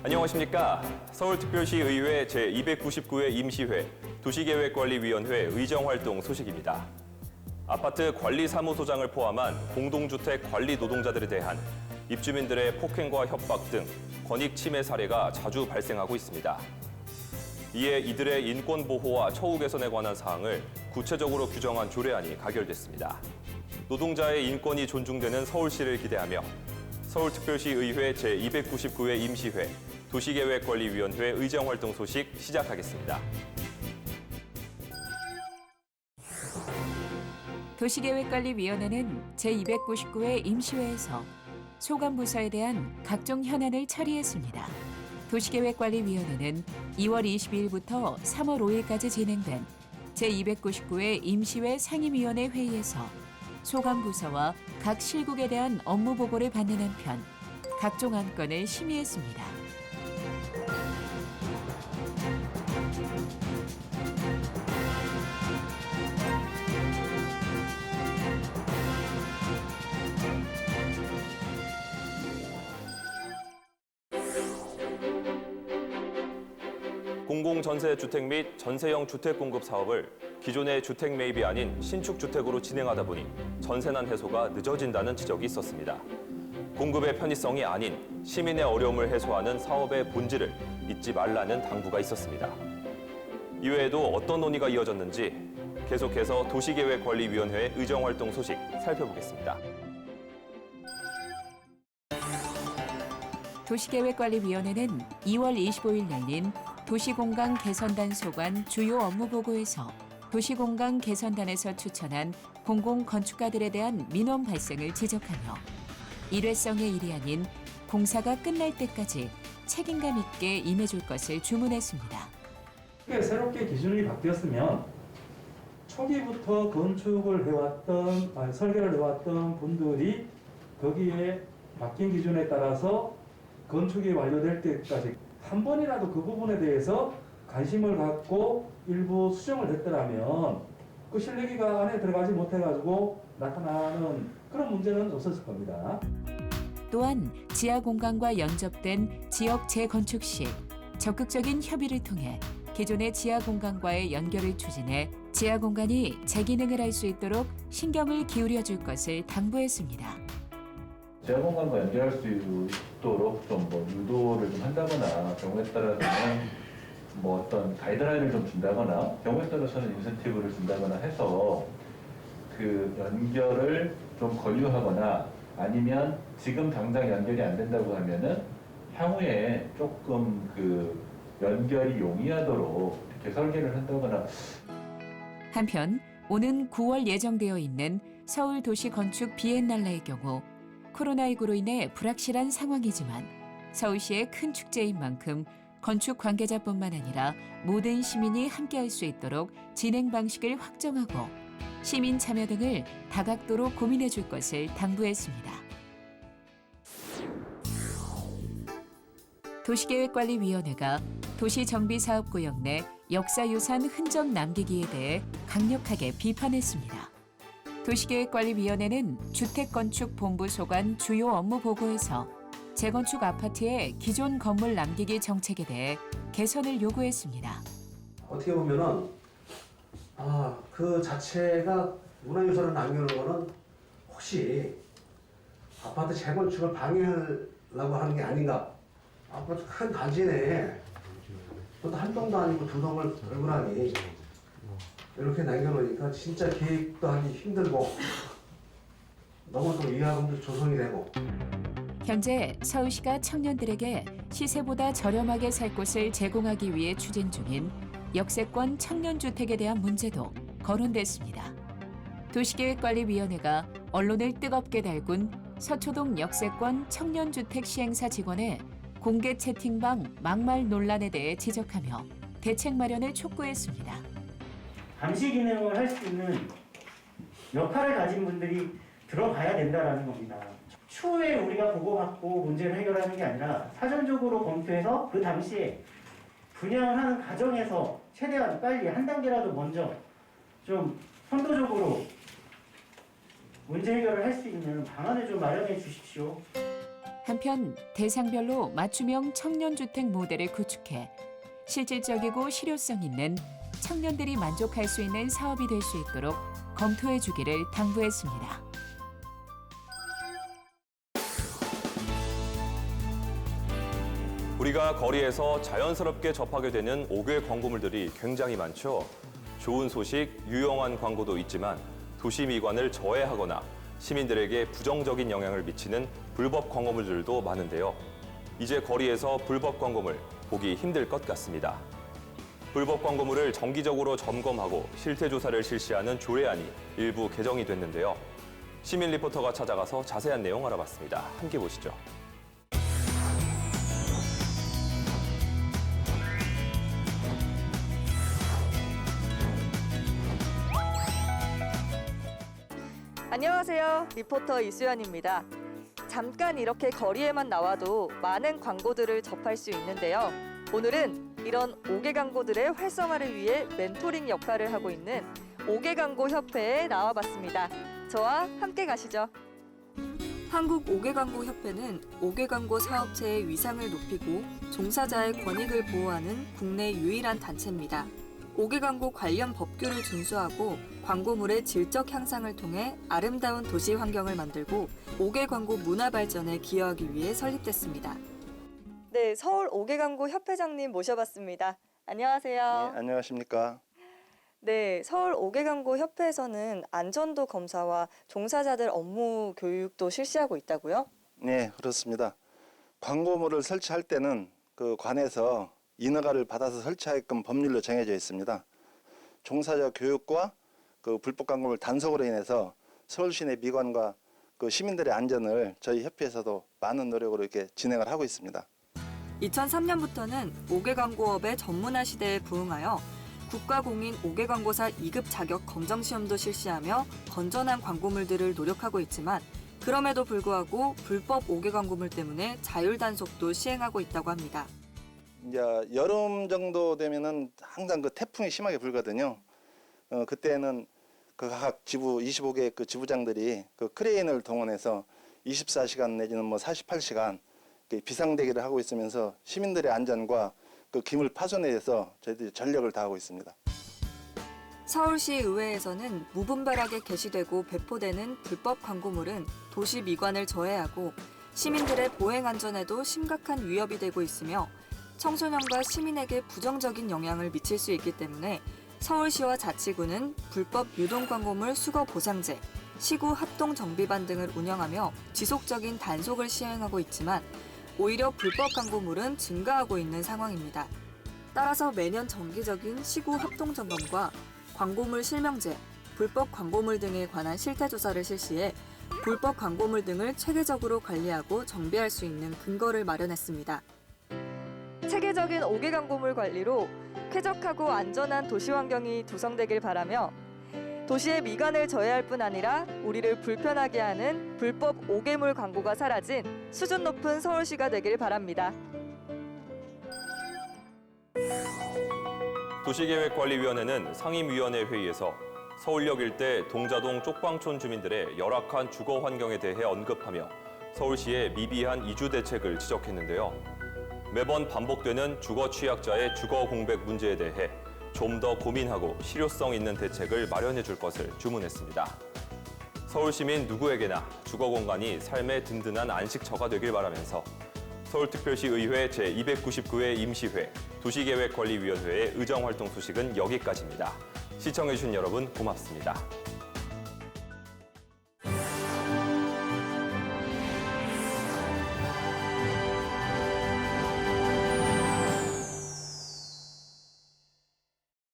안녕하십니까. 서울특별시의회 제299회 임시회 도시계획관리위원회 의정활동 소식입니다. 아파트 관리사무소장을 포함한 공동주택 관리 노동자들에 대한 입주민들의 폭행과 협박 등 권익 침해 사례가 자주 발생하고 있습니다. 이에 이들의 인권 보호와 처우 개선에 관한 사항을 구체적으로 규정한 조례안이 가결됐습니다. 노동자의 인권이 존중되는 서울시를 기대하며 서울특별시의회 제299회 임시회 도시계획관리위원회 의정활동 소식 시작하겠습니다. 도시계획관리위원회는 제299회 임시회에서 소관부서에 대한 각종 현안을 처리했습니다. 도시계획관리위원회는 2월 22일부터 3월 5일까지 진행된 제299회 임시회 상임위원회 회의에서 소관부서와 각 실국에 대한 업무 보고를 받는 한편 각종 안건을 심의했습니다. 공공전세주택 및 전세형 주택 공급 사업을 기존의 주택 매입이 아닌 신축 주택으로 진행하다 보니 전세난 해소가 늦어진다는 지적이 있었습니다. 공급의 편의성이 아닌 시민의 어려움을 해소하는 사업의 본질을 잊지 말라는 당부가 있었습니다. 이외에도 어떤 논의가 이어졌는지 계속해서 도시계획관리위원회 의정활동 소식 살펴보겠습니다. 도시계획관리위원회는 2월 25일 열린 도시공간 개선단 소관 주요 업무 보고에서 도시공간 개선단에서 추천한 공공건축가들에 대한 민원 발생을 지적하며 일회성의 일이 아닌 공사가 끝날 때까지 책임감 있게 임해줄 것을 주문했습니다. 새롭게 기준이 바뀌었으면 초기부터 건축을 해왔던, 설계를 해왔던 분들이 거기에 바뀐 기준에 따라서 건축이 완료될 때까지 한 번이라도 그 부분에 대해서 관심을 갖고 일부 수정을 했더라면 그 실내기가 안에 들어가지 못해가지고 나타나는 그런 문제는 없었을 겁니다. 또한 지하 공간과 연접된 지역 재건축 시 적극적인 협의를 통해 기존의 지하 공간과의 연결을 추진해 지하 공간이 재기능을 할 수 있도록 신경을 기울여 줄 것을 당부했습니다. 지하 공간과 연결할 수 있도록 좀 유도를 좀 한다거나 경우에 따라서는 어떤 가이드라인을 좀 준다거나 경우에 따라서는 인센티브를 준다거나 해서 그 연결을 좀 권유하거나 아니면 지금 당장 연결이 안 된다고 하면은 향후에 조금 그 연결이 용이하도록 이렇게 설계를 한다거나. 한편 오는 9월 예정되어 있는 서울 도시 건축 비엔날레의 경우 코로나19로 인해 불확실한 상황이지만 서울시의 큰 축제인 만큼 건축 관계자뿐만 아니라 모든 시민이 함께할 수 있도록 진행 방식을 확정하고 시민 참여 등을 다각도로 고민해 줄 것을 당부했습니다. 도시계획관리위원회가 도시정비사업구역 내 역사유산 흔적 남기기에 대해 강력하게 비판했습니다. 도시계획관리위원회는 주택건축본부 소관 주요 업무 보고에서 재건축 아파트의 기존 건물 남기기 정책에 대해 개선을 요구했습니다. 어떻게 보면은 그 자체가 문화유산을 남기는 거는 혹시 아파트 재건축을 방해하려고 하는 게 아닌가? 아파트 큰 단지 내에 또 한 동도 아니고 두 동을 얼굴하니 이렇게 남겨놓으니까 진짜 계획도 하기 힘들고 너무 또 위화감도 조성이 되고. 현재 서울시가 청년들에게 시세보다 저렴하게 살 곳을 제공하기 위해 추진 중인 역세권 청년주택에 대한 문제도 거론됐습니다. 도시계획관리위원회가 언론을 뜨겁게 달군 서초동 역세권 청년주택 시행사 직원의 공개 채팅방 막말 논란에 대해 지적하며 대책 마련을 촉구했습니다. 감시 기능을 할 수 있는 역할을 가진 분들이 들어가야 된다는 겁니다. 추후에 우리가 보고받고 문제를 해결하는 게 아니라 사전적으로 검토해서 그 당시에 분양을 하는 과정에서 최대한 빨리 한 단계라도 먼저 좀 선도적으로 문제 해결을 할 수 있는 방안을 좀 마련해 주십시오. 한편 대상별로 맞춤형 청년주택 모델을 구축해 실질적이고 실효성 있는 청년들이 만족할 수 있는 사업이 될 수 있도록 검토해 주기를 당부했습니다. 우리가 거리에서 자연스럽게 접하게 되는 5개 광고물들이 굉장히 많죠. 좋은 소식, 유용한 광고도 있지만 도시 미관을 저해하거나 시민들에게 부정적인 영향을 미치는 불법 광고물들도 많은데요. 이제 거리에서 불법 광고물 보기 힘들 것 같습니다. 불법 광고물을 정기적으로 점검하고 실태 조사를 실시하는 조례안이 일부 개정이 됐는데요. 시민 리포터가 찾아가서 자세한 내용 알아봤습니다. 함께 보시죠. 안녕하세요. 리포터 이수연입니다. 잠깐 이렇게 거리에만 나와도 많은 광고들을 접할 수 있는데요. 오늘은 이런 5개 광고들의 활성화를 위해 멘토링 역할을 하고 있는 5개 광고 협회에 나와봤습니다. 저와 함께 가시죠. 한국 5개 광고 협회는 5개 광고 사업체의 위상을 높이고 종사자의 권익을 보호하는 국내 유일한 단체입니다. 5개 광고 관련 법규를 준수하고 광고물의 질적 향상을 통해 아름다운 도시 환경을 만들고 5개 광고 문화 발전에 기여하기 위해 설립됐습니다. 네, 서울 5개 광고 협회장님 모셔봤습니다. 안녕하세요. 네, 안녕하십니까. 네, 서울 5개 광고 협회에서는 안전도 검사와 종사자들 업무 교육도 실시하고 있다고요? 네, 그렇습니다. 광고물을 설치할 때는 그 관에서 인허가를 받아서 설치하게끔 법률로 정해져 있습니다. 종사자 교육과 그 불법 광고물 단속으로 인해서 서울시 내 미관과 그 시민들의 안전을 저희 협회에서도 많은 노력으로 이렇게 진행을 하고 있습니다. 2003년부터는 5개 광고업의 전문화 시대에 부응하여 국가공인 5개 광고사 2급 자격 검정 시험도 실시하며 건전한 광고물들을 노력하고 있지만 그럼에도 불구하고 불법 5개 광고물 때문에 자율 단속도 시행하고 있다고 합니다. 이제 여름 정도 되면은 항상 그 태풍이 심하게 불거든요. 그때는 그 각 지부 25개 그 지부장들이 그 크레인을 동원해서 24시간 내지는 뭐 48시간 비상대기를 하고 있으면서 시민들의 안전과 그 기물 파손에 대해서 저희들이 전력을 다하고 있습니다. 서울시 의회에서는 무분별하게 게시되고 배포되는 불법 광고물은 도시 미관을 저해하고 시민들의 보행 안전에도 심각한 위협이 되고 있으며 청소년과 시민에게 부정적인 영향을 미칠 수 있기 때문에 서울시와 자치구는 불법 유동 광고물 수거 보상제, 시구 합동 정비반 등을 운영하며 지속적인 단속을 시행하고 있지만 오히려 불법 광고물은 증가하고 있는 상황입니다. 따라서 매년 정기적인 시구 합동 점검과 광고물 실명제, 불법 광고물 등에 관한 실태 조사를 실시해 불법 광고물 등을 체계적으로 관리하고 정비할 수 있는 근거를 마련했습니다. 체계적인 5개 광고물 관리로 쾌적하고 안전한 도시 환경이 조성되길 바라며 도시의 미관을 저해할 뿐 아니라 우리를 불편하게 하는 불법 5개물 광고가 사라진 수준 높은 서울시가 되길 바랍니다. 도시계획관리위원회는 상임위원회 회의에서 서울역 일대 동자동 쪽방촌 주민들의 열악한 주거 환경에 대해 언급하며 서울시의 미비한 이주 대책을 지적했는데요. 매번 반복되는 주거 취약자의 주거 공백 문제에 대해 좀 더 고민하고 실효성 있는 대책을 마련해 줄 것을 주문했습니다. 서울시민 누구에게나 주거 공간이 삶의 든든한 안식처가 되길 바라면서 서울특별시 의회 제299회 임시회 도시계획관리위원회의 의정활동 소식은 여기까지입니다. 시청해주신 여러분 고맙습니다.